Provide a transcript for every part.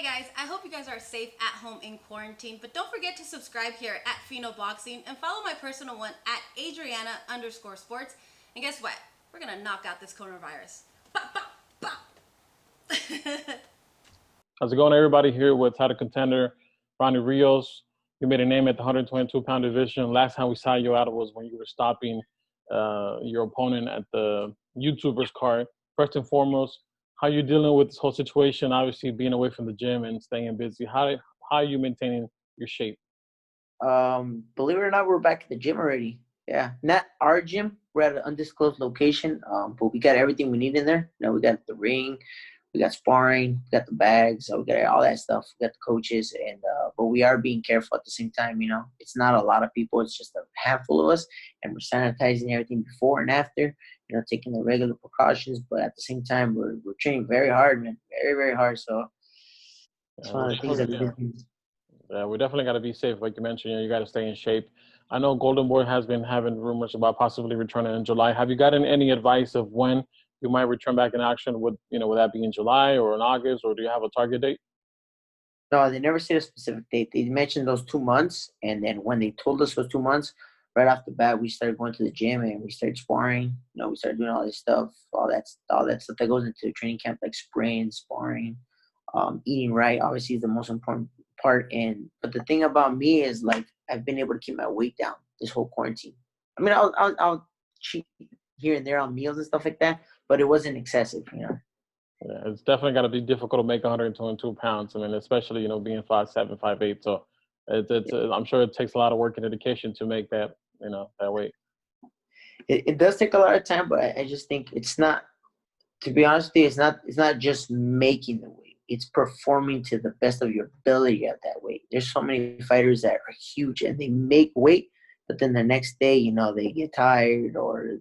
Hi guys, I hope you guys are safe at home in quarantine, but don't forget to subscribe here at Fino Boxing and follow my personal one at Adriana_sports. And guess what? We're gonna knock out this coronavirus. Bop, bop, bop. How's it going, everybody? Here with title contender Ronny Rios. You made a name at the 122-pound division. Last time we saw you out was when you were stopping your opponent at the YouTuber's card. First and foremost, how are you dealing with this whole situation? Obviously, being away from the gym and staying busy. How are you maintaining your shape? Believe it or not, we're back at the gym already. Yeah, not our gym. We're at an undisclosed location. But we got everything we need in there. You know, we got the ring, we got sparring, we got the bags, so we got all that stuff. We got the coaches, and but we are being careful at the same time. You know, it's not a lot of people. It's just a handful of us, and we're sanitizing everything before and after. You know, taking the regular precautions, but at the same time, we're training very hard, man, very very hard. So it's one of the things that we've been doing. Yeah, we definitely got to be safe. Like you mentioned, you got to stay in shape. I know Golden Boy has been having rumors about possibly returning in July. Have you gotten any advice of when you might return back in action? Would that be in July or in August, or do you have a target date? No, they never said a specific date. They mentioned those 2 months, and then when they told us those 2 months, right off the bat, we started going to the gym and we started sparring. You know, we started doing all this stuff, all that stuff that goes into the training camp, like spraying, sparring, eating right. Obviously, is the most important part. But the thing about me is like I've been able to keep my weight down this whole quarantine. I mean, I'll cheat here and there on meals and stuff like that, but it wasn't excessive, you know. Yeah, it's definitely got to be difficult to make 122 pounds. I mean, especially being 5'7", 5'8". So I'm sure it takes a lot of work and dedication to make that weight. It does take a lot of time, but I just think it's not. To be honest with you, it's not just making the weight. It's performing to the best of your ability at that weight. There's so many fighters that are huge and they make weight, but then the next day, you know, they get tired or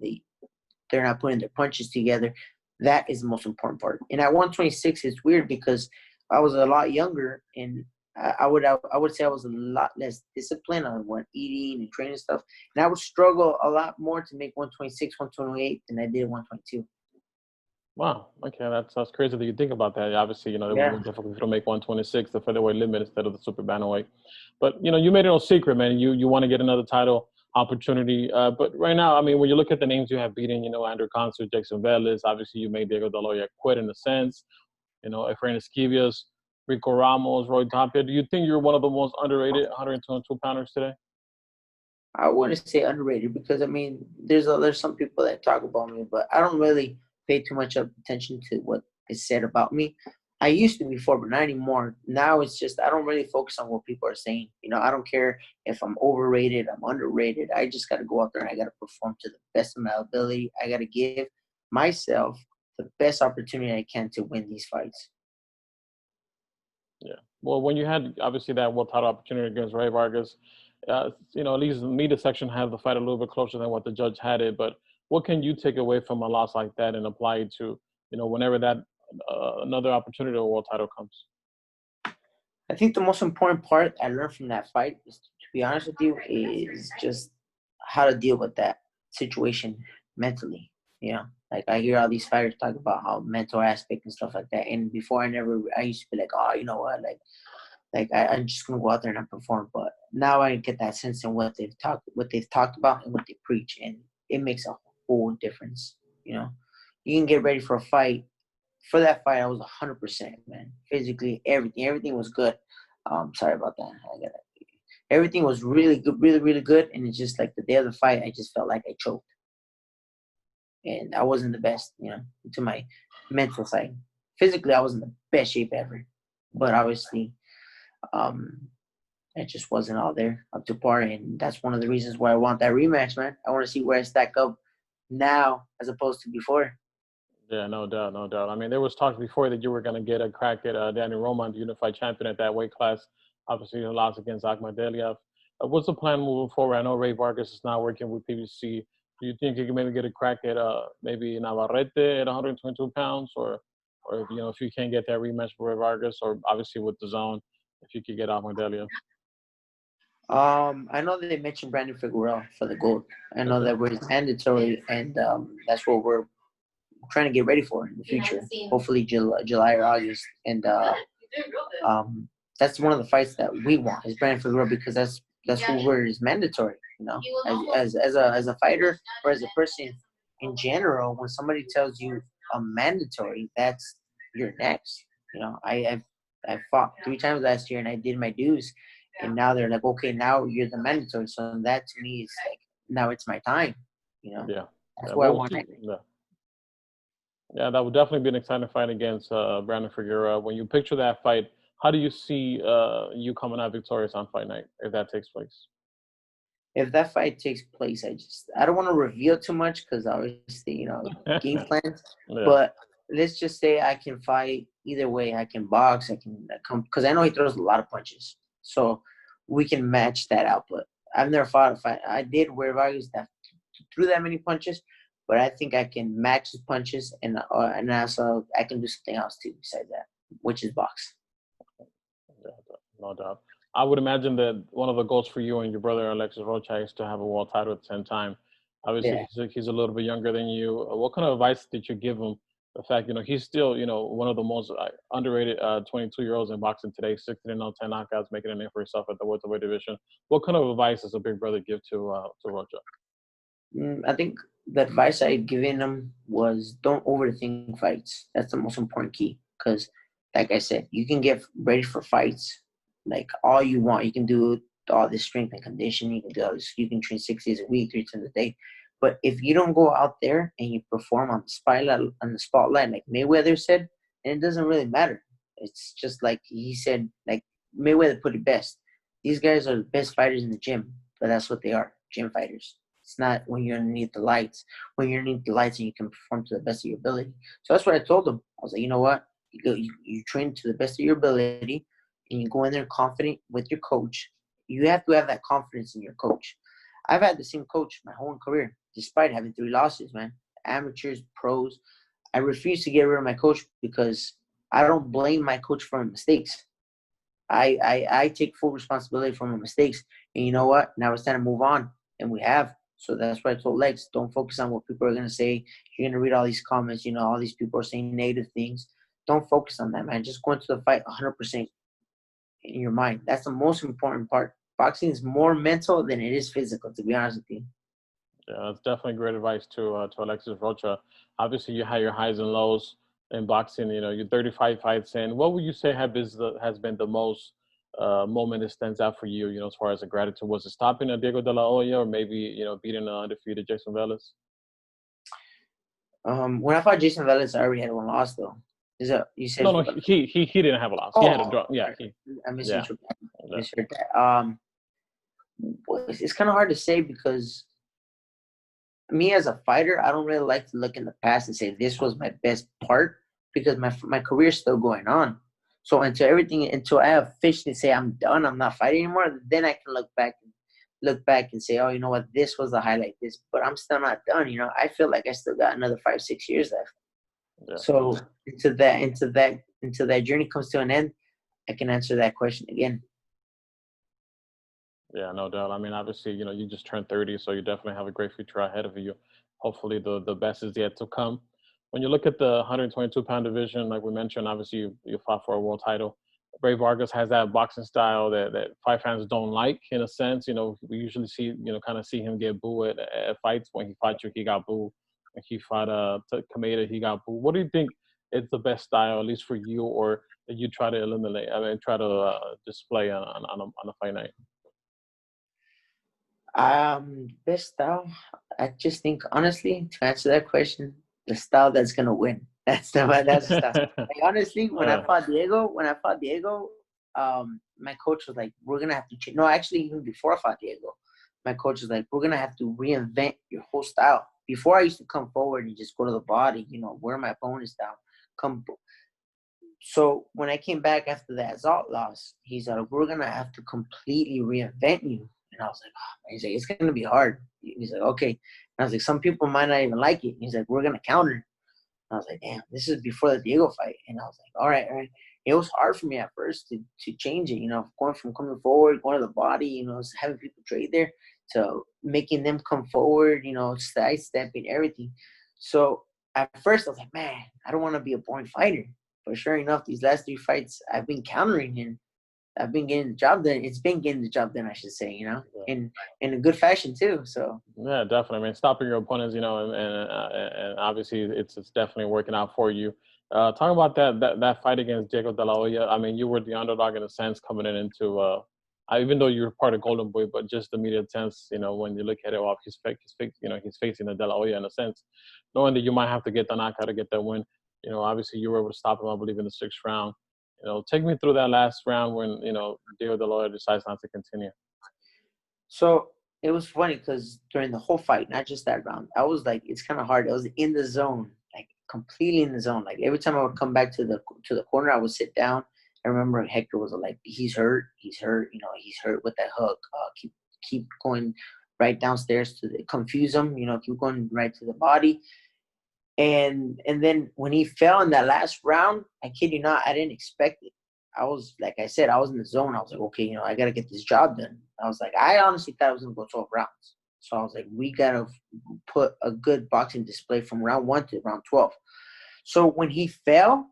they're not putting their punches together. That is the most important part. And at 126, it's weird because I was a lot younger, and I would say I was a lot less disciplined on what eating and training stuff, and I would struggle a lot more to make 126, 128 than I did 122. Wow. Okay, that's crazy that you think about that. Obviously, it was Yeah. more difficult to make 126, the featherweight limit, instead of the super bantamweight. But you made it no secret, man. You want to get another title opportunity. But right now, I mean, when you look at the names you have beaten, Andrew Concert, Jackson Velez, obviously you made Diego Delaway quit in a sense. Efrain Esquivias, Rico Ramos, Roy Tapia. Do you think you're one of the most underrated 122 pounders today? I wouldn't say underrated because I mean there's some people that talk about me, but I don't really pay too much of attention to what is said about me. I used to before, but not anymore. Now it's just I don't really focus on what people are saying. You know, I don't care if I'm overrated, I'm underrated. I just got to go out there and I got to perform to the best of my ability. I got to give myself the best opportunity I can to win these fights. Yeah. Well, when you had obviously that world title opportunity against Ray Vargas, at least the media section had the fight a little bit closer than what the judge had it. But what can you take away from a loss like that and apply it to, whenever that another opportunity or world title comes? I think the most important part I learned from that fight is, to be honest with you, is just how to deal with that situation mentally. You know, like I hear all these fighters talk about how mental aspect and stuff like that. And before I used to be like, oh, you know what, I'm just gonna go out there and perform. But now I get that sense in what they've talked about and what they preach, and it makes a whole difference. You know, you can get ready for a fight. For that fight, I was 100%, man. Physically, everything was good. Sorry about that. Everything was really good, really, really good. And it's just like the day of the fight, I just felt like I choked, and I wasn't the best, you know, to my mental side. Physically, I was in the best shape ever, but obviously, um, it just wasn't all there up to par, and that's one of the reasons why I want that rematch, man. I want to see where I stack up now as opposed to before. Yeah, no doubt, no doubt. I mean, there was talks before that you were going to get a crack at Danny Roman, the unified champion at that weight class. Obviously, a loss against Akhmadaliev. What's the plan moving forward? I know Ray Vargas is now working with PBC. Do you think you can maybe get a crack at maybe Navarrete at 122 pounds, or if you can't get that rematch with Ray Vargas, or obviously with the zone, if you could get Akhmadaliev? I know they mentioned Brandon Figueroa for the gold. I know Okay. that we're mandatory, and that's what we're trying to get ready for in the future. Hopefully, July or August. And That's one of the fights that we want is Brandon Figueroa because that's who is mandatory. As a fighter or as a person in general, when somebody tells you a mandatory, that's you're next. I fought 3 times last year and I did my dues, and now they're like, okay, now you're the mandatory. So that to me is like now it's my time. Yeah. That's Yeah. where I We'll want see. to. Yeah. Yeah, that would definitely be an exciting fight against Brandon Figueroa. When you picture that fight, how do you see you coming out victorious on fight night if that takes place? If that fight takes place, I don't want to reveal too much because obviously game plans. Yeah. But let's just say I can fight either way. I can box. I can come because I know he throws a lot of punches, so we can match that output. I've never fought a fight. I did where Vargas that threw that many punches, but I think I can match his punches and also I can do something else too besides that, which is box. Yeah, no doubt. I would imagine that one of the goals for you and your brother Alexis Rocha is to have a world title at the same time. Obviously, Yeah. he's a little bit younger than you. What kind of advice did you give him? The fact, he's still, one of the most underrated 22-year-olds in boxing today, 16-0, 10 knockouts, making a name for himself at the welterweight division. What kind of advice does a big brother give to Rocha? I think the advice I had given him was don't overthink fights. That's the most important key. Because, like I said, you can get ready for fights like all you want. You can do all this strength and conditioning. You can do all this. You can train 6 days a week, 3 times a day. But if you don't go out there and you perform on the spotlight, like Mayweather said, then it doesn't really matter. It's just like he said, like Mayweather put it best. These guys are the best fighters in the gym, but that's what they are, gym fighters. It's not when you're underneath the lights. When you're underneath the lights and you can perform to the best of your ability. So that's what I told him. I was like, you know what? You train to the best of your ability, and you go in there confident with your coach. You have to have that confidence in your coach. I've had the same coach my whole career, despite having 3 losses, man. Amateurs, pros. I refuse to get rid of my coach because I don't blame my coach for my mistakes. I take full responsibility for my mistakes. And you know what? Now it's time to move on. And we have. So that's why I told Lex, don't focus on what people are going to say. You're going to read all these comments. All these people are saying negative things. Don't focus on that, man. Just go into the fight 100% in your mind. That's the most important part. Boxing is more mental than it is physical, to be honest with you. Yeah, that's definitely great advice to Alexis Rocha. Obviously, you had your highs and lows in boxing. You're 35 fights in. What would you say has been the most moment that stands out for you? As far as the gratitude, was it stopping Diego de la Hoya, or maybe beating undefeated Jason Velez? When I fought Jason Velez, I already had one loss, though. Is that you said? No, he didn't have a loss. He had a draw. Yeah, I yeah. misheard that. It's kind of hard to say because me as a fighter, I don't really like to look in the past and say this was my best part because my career's still going on. So until I officially say I'm done, I'm not fighting anymore, then I can look back and say, oh, you know what, this was the highlight. But I'm still not done. I feel like I still got another 5-6 years left. Yeah. So until that journey comes to an end, I can answer that question again. Yeah, no doubt. I mean, obviously, you just turned 30, so you definitely have a great future ahead of you. Hopefully, the best is yet to come. When you look at the 122-pound division, like we mentioned, obviously you fought for a world title. Brave Vargas has that boxing style that fight fans don't like, in a sense. We usually see, kind of see him get booed at fights. When he fought you, he got booed. When he fought Kameda, he got booed. What do you think is the best style, at least for you, or that you try to eliminate? I mean, try to display on a fight night? Best style. I just think honestly, to answer that question, the style that's gonna win. That's the style. Like, honestly, when I fought Diego, my coach was like, "We're gonna have to change." No, actually, even before I fought Diego, my coach was like, "We're gonna have to reinvent your whole style." Before I used to come forward and just go to the body, wear my opponent's down, come. So when I came back after that Zalt loss, he's like, "We're gonna have to completely reinvent you." And I was like, oh. He's like, "It's gonna be hard." He's like, "Okay." And I was like, "Some people might not even like it." He's like, "We're gonna counter." And I was like, "Damn, this is before the Diego fight." And I was like, all right. It was hard for me at first to change it, going from coming forward, going to the body, having people trade there, to making them come forward, sidestepping everything. So at first I was like, man, I don't want to be a boring fighter. But sure enough, these last 3 fights, I've been countering him. I've been getting the job done. It's been getting the job done, I should say, in a good fashion too. So Yeah, definitely. I mean, stopping your opponents, and obviously it's definitely working out for you. Talking about that fight against Diego De La Hoya, I mean, you were the underdog in a sense coming into, even though you were part of Golden Boy, but just the immediate sense, when you look at it, he's facing the De La Hoya in a sense, knowing that you might have to get the knockout to get that win. Obviously you were able to stop him, I believe, in the 6th round. Take me through that last round when Diego De La Hoya decides not to continue. So it was funny because during the whole fight, not just that round, I was like, it's kind of hard. I was in the zone, like completely in the zone. Like every time I would come back to the corner, I would sit down. I remember Hector was like, he's hurt, he's hurt with that hook. Keep going right downstairs to confuse him, keep going right to the body. And then when he fell in that last round, I kid you not, I didn't expect it. I was, like I said, I was in the zone. I was like, okay, I got to get this job done. I was like, I honestly thought it was going to go 12 rounds. So I was like, we got to put a good boxing display from round 1 to round 12. So when he fell,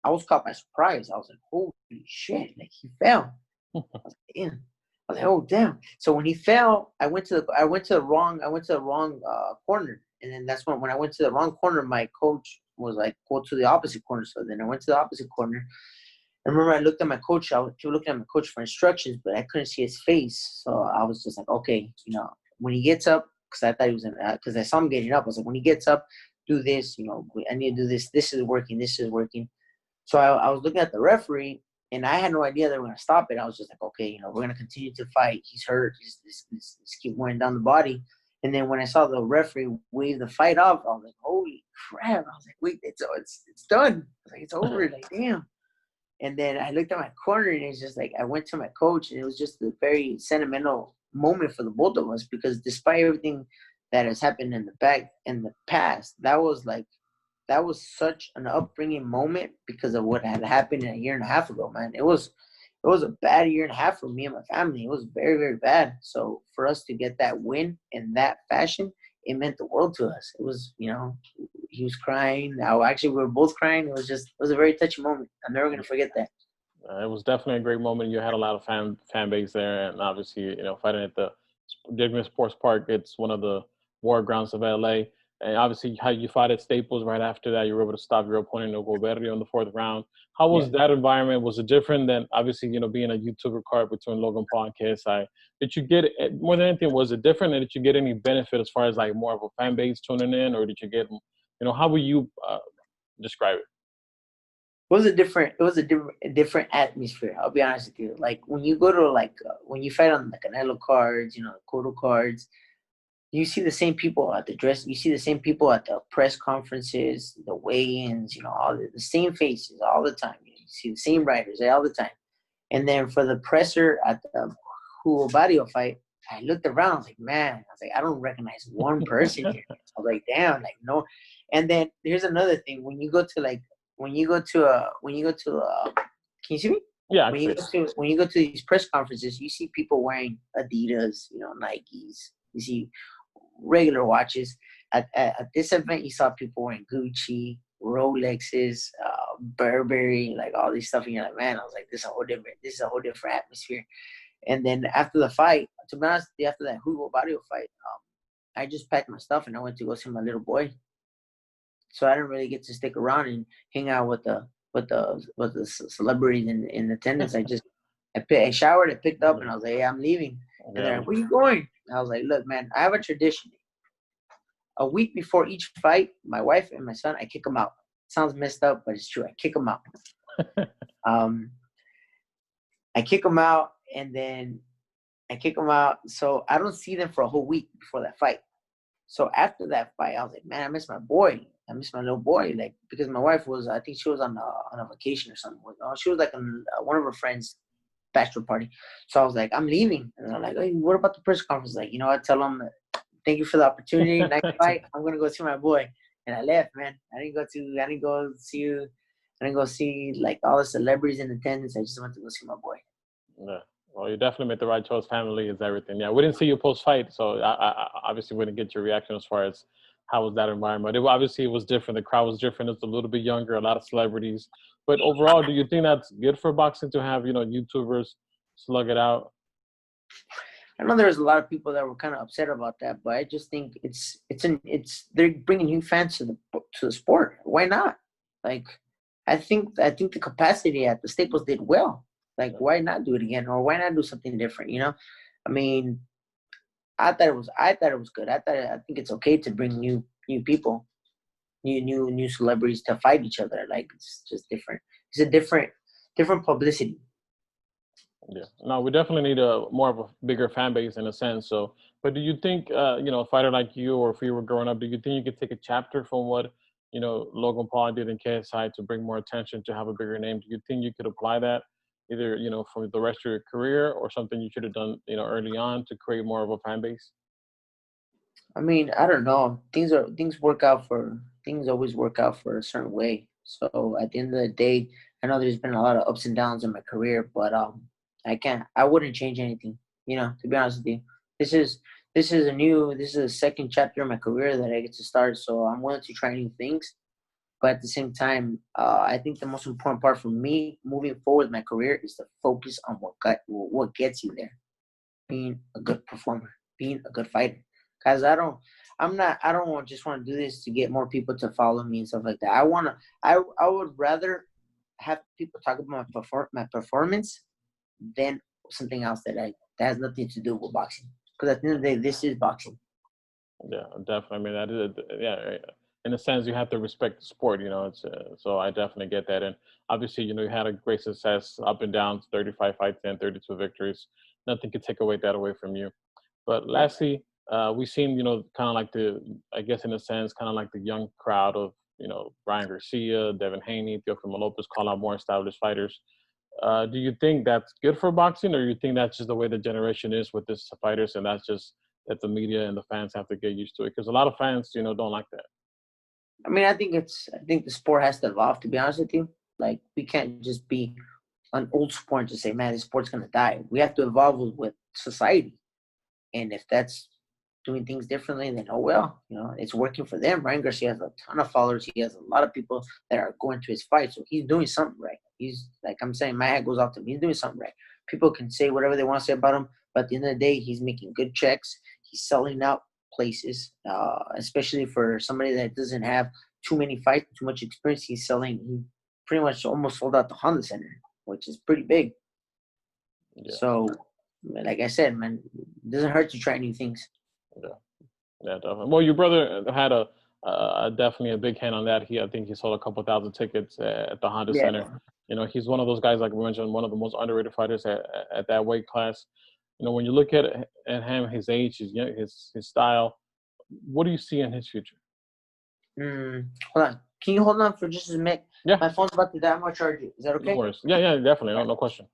I was caught by surprise. I was like, holy shit, like he fell. I was like, damn. I was like, oh damn. So when he fell, I went to the wrong corner. And then that's when I went to the wrong corner, my coach was like, go to the opposite corner. So then I went to the opposite corner. I remember I looked at my coach. I was looking at my coach for instructions, but I couldn't see his face. So I was just like, okay, when he gets up, because I thought he was because I saw him getting up. I was like, when he gets up, do this. I need to do this. This is working. This is working. So I was looking at the referee, and I had no idea they were going to stop it. I was just like, okay, we're going to continue to fight. He's hurt. Just keep wearing down the body. And then when I saw the referee wave the fight off, I was like, holy crap. I was like, wait, it's done. I was like, it's over. Like, damn. And then I looked at my corner, and it's just like I went to my coach, and it was just a very sentimental moment for the both of us because despite everything that has happened in the past, that was such an upbringing moment because of what had happened a year and a half ago, man. It was a bad year and a half for me and my family. It was very, very bad. So for us to get that win in that fashion, it meant the world to us. It was, he was crying. Actually, we were both crying. It was a very touching moment. I'm never going to forget that. It was definitely a great moment. You had a lot of fan base there, and obviously, fighting at the Digman Sports Park, it's one of the war grounds of LA. And obviously, how you fought at Staples right after that, you were able to stop your opponent, Hugo Berrio, in the 4th round. How was that environment? Was it different than obviously, being a YouTuber card between Logan Paul and KSI? Did you get more than anything? Was it different, and did you get any benefit as far as like more of a fan base tuning in, or did you get, how would you describe it? It was a different atmosphere. I'll be honest with you. Like when you go to when you fight on the Canelo cards, the Cotto cards, you see the same people at the dress. You see the same people at the press conferences, the weigh-ins. All the same faces all the time. You see the same writers all the time. And then for the presser at the Hugo Barrio fight, I looked around. I was like, man, I don't recognize one person here. I was like, damn, like no. And then here's another thing. When you go to can you see me? Yeah. When you go to these press conferences, you see people wearing Adidas, Nikes. You see regular watches. At this event, you saw people wearing Gucci, Rolexes, Burberry, like all these stuff. And you're like, man, I was like, this is a whole different atmosphere. And then after the fight, to be honest, after that Hugo Barrio fight, I just packed my stuff and I went to go see my little boy. So I didn't really get to stick around and hang out with the celebrities in attendance. I showered, I picked up, and I was like, hey, I'm leaving. And they're like, where you going? And I was like, look, man, I have a tradition. A week before each fight, my wife and my son, I kick them out. Sounds messed up, but it's true. I kick them out. I kick them out, and then I kick them out. So I don't see them for a whole week before that fight. So after that fight, I was like, man, I miss my boy. I miss my little boy, like because my wife was, I think she was on a vacation or something. She was like on one of her friends' bachelor party. So I was like, I'm leaving, and they're like, hey, what about the press conference? Like, I tell them, thank you for the opportunity. Next fight, I'm gonna go see my boy, and I left, man. I didn't go see like all the celebrities in attendance. I just went to go see my boy. Yeah. Well, you definitely made the right choice. Family is everything. Yeah, we didn't see you post-fight, so I obviously wouldn't get your reaction as far as how was that environment. Obviously, it was different. The crowd was different. It's a little bit younger, a lot of celebrities, But overall, do you think that's good for boxing to have YouTubers slug it out? I know there's a lot of people that were kind of upset about that, but I just think they're bringing new fans to the sport. Why not? Like, I think the capacity at the Staples did well. Like, why not do it again, or why not do something different? I mean, I thought it was good. I think it's okay to bring new people, new celebrities to fight each other. Like, it's just different. It's a different publicity. Yeah, no, we definitely need a more of a bigger fan base in a sense. So, but do you think, a fighter like you, or if you were growing up, do you think you could take a chapter from what, Logan Paul did in KSI to bring more attention, to have a bigger name? Do you think you could apply that either, for the rest of your career, or something you should have done, early on to create more of a fan base? I mean, I don't know. Things always work out for a certain way. So at the end of the day, I know there's been a lot of ups and downs in my career, but I wouldn't change anything. To be honest with you, this is a second chapter in my career that I get to start. So I'm willing to try new things, but at the same time, I think the most important part for me moving forward in my career is to focus on what gets you there, being a good performer, being a good fighter. Cause I don't just want to do this to get more people to follow me and stuff like that. I would rather have people talk about my performance than something else that has nothing to do with boxing. Because at the end of the day, this is boxing. Yeah, definitely. I mean, that is, yeah. In a sense, you have to respect the sport. It's so I definitely get that. And obviously, you had a great success, up and down, 35 fights and 32 victories. Nothing could take that away from you. But lastly, we've seen, kind of like I guess in a sense, kind of like the young crowd of, Brian Garcia, Devin Haney, Teofimo Lopez call out more established fighters. Do you think that's good for boxing, or you think that's just the way the generation is with this fighters, and that's just that the media and the fans have to get used to it? Because a lot of fans, don't like that. I mean, I think the sport has to evolve, to be honest with you. Like, we can't just be an old sport and just say, man, this sport's going to die. We have to evolve with society. And if that's doing things differently, then oh well, it's working for them. Ryan Garcia has a ton of followers. He has a lot of people that are going to his fight, so he's doing something right. He's, like I'm saying, my hat goes off to him. He's doing something right. People can say whatever they want to say about him, but at the end of the day, he's making good checks. He's selling out places, especially for somebody that doesn't have too many fights, too much experience. He pretty much almost sold out the Honda Center, which is pretty big. Yeah. So, like I said, man, it doesn't hurt to try new things. Yeah, definitely. Well, your brother had definitely a big hand on that. I think he sold a couple thousand tickets at the Honda Center. He's one of those guys, like we mentioned, one of the most underrated fighters at that weight class. When you look at him, his age, his style, what do you see in his future? Hold on. Can you hold on for just a minute? Yeah. My phone's about to die. I'm going to charge it. Is that okay? No worries. Yeah, definitely. No question.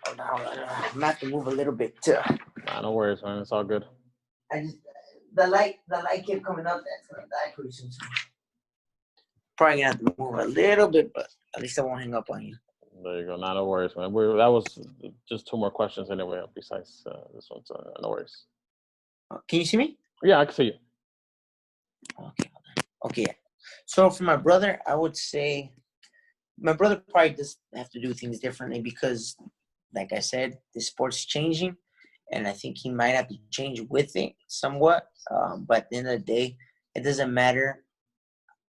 Oh, no, I'm going to have to move a little bit too. No worries, man. It's all good. The light kept coming up. That's going to die pretty soon. Probably going to have to move a little bit, but at least I won't hang up on you. There you go. No worries, man. That was just two more questions anyway, besides this one. So no worries. Can you see me? Yeah, I can see you. Okay. So for my brother, I would say my brother probably does have to do things differently because, like I said, the sport's changing, and I think he might have to change with it somewhat. But at the end of the day, it doesn't matter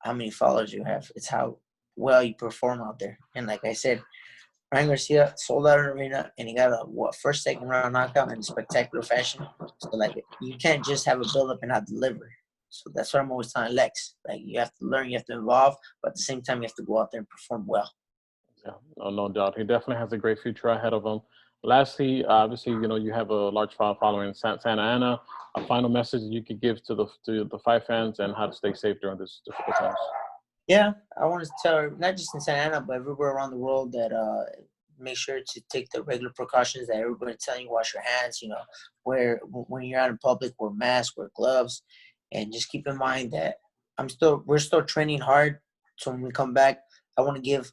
how many followers you have. It's how well you perform out there. And like I said, Ryan Garcia sold out an arena, and he got a first, second round knockout in spectacular fashion. So, like, you can't just have a build-up and not deliver. So that's what I'm always telling Lex. Like, you have to learn, you have to evolve, but at the same time, you have to go out there and perform well. Yeah, no doubt. He definitely has a great future ahead of him. Lastly, obviously, you have a large following in Santa Ana. A final message you could give to the fight fans and how to stay safe during this difficult times. Yeah, I want to tell, not just in Santa Ana, but everywhere around the world, that make sure to take the regular precautions that everybody's telling you. Wash your hands, when you're out in public, wear masks, wear gloves, and just keep in mind that we're still training hard. So when we come back, I want to give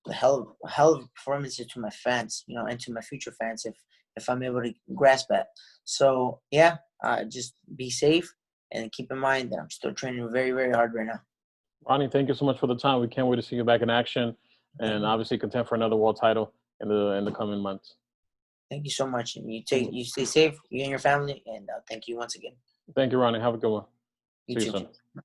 a hell of performances to my fans, and to my future fans if I'm able to grasp that. So yeah, just be safe and keep in mind that I'm still training very, very hard right now. Ronnie, thank you so much for the time. We can't wait to see you back in action, and obviously contend for another world title in the coming months. Thank you so much, and you stay safe, you and your family, and thank you once again. Thank you, Ronnie. Have a good one. You See you too. soon.